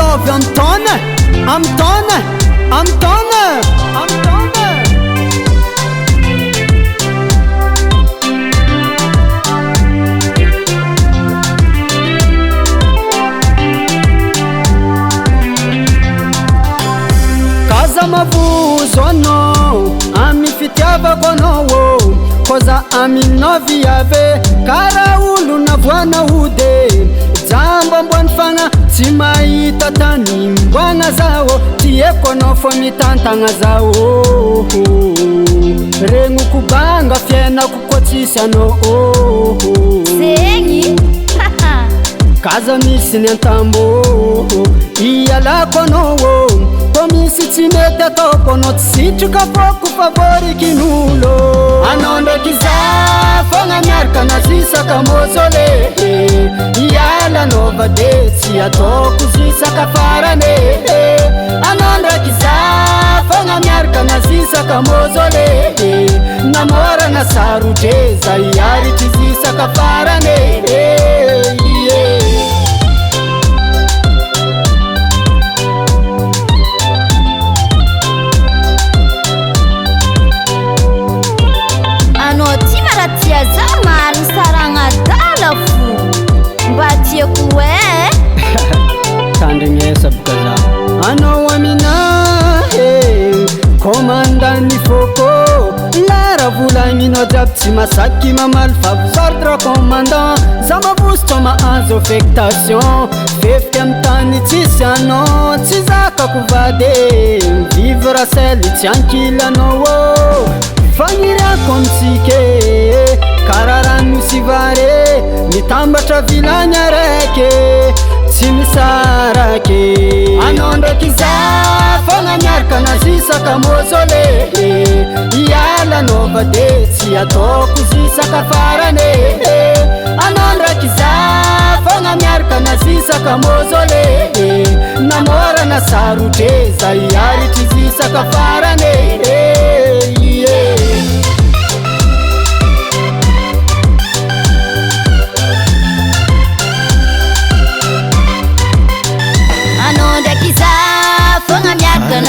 mitovy amtaona amtaona amtaona amtaona kaza mavuzo anao ami fitiavako anao koza aminao viave kara olo navoana ode jamba mboany fagna tsy mahita tany mboagna zao tieko anao fa mitantagna zao regnoko banga fiainako koa tsisy anao zegny kaza misy ny antambo ialako anao ko misy tsy mety ataoko anao tsy sitrika foko favorikin'olo anao ndraiky za fogna miaraka nazisaka mozole iala anova de tsy ataoko zisaka farane anao ndraiky za fogna miaraka nazisaka mozole namorana sarotre za iaritry zisaka farane tandrignesa boka za anao amina komandany foko lara volagninao jiaby tsy masaky mamaly fa vosordre commandant za mavosotro mahazo affectation fefika amy tany tsisy anao tsy zakako vady vivre sely tsy ankily anao fagniriako amitsike kara rano sy vare mitambatra vilagna raiky tsy misarake anao ndraiky za fogna miaraka nazisaka mozole iala anova de tsy ataoko zisaka farane anao ndraiky za fogna miaraka nazisaka mozole namorana sarotre za iaritry zisaka farane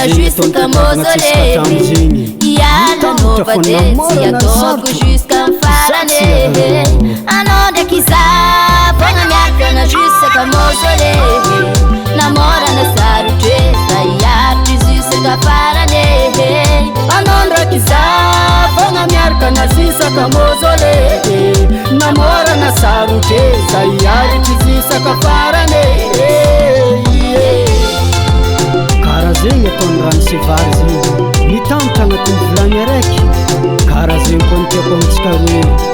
jusqu'à mausolée iala nova de tsy ataoko jusqu'à farane anao ndraiky za fogna miaraka jusqu'à mausolée namorana sarotre za iaritry jusqu'à farane anao ndraiky za fogna miaraka nazisaka mausolée namorana sarotre za iaritry jusqu'à farane zegny ataony rano sy vary zegny mitambatra agnatin'ny volagny araiky kara zegny koa ny tiako amitsika roe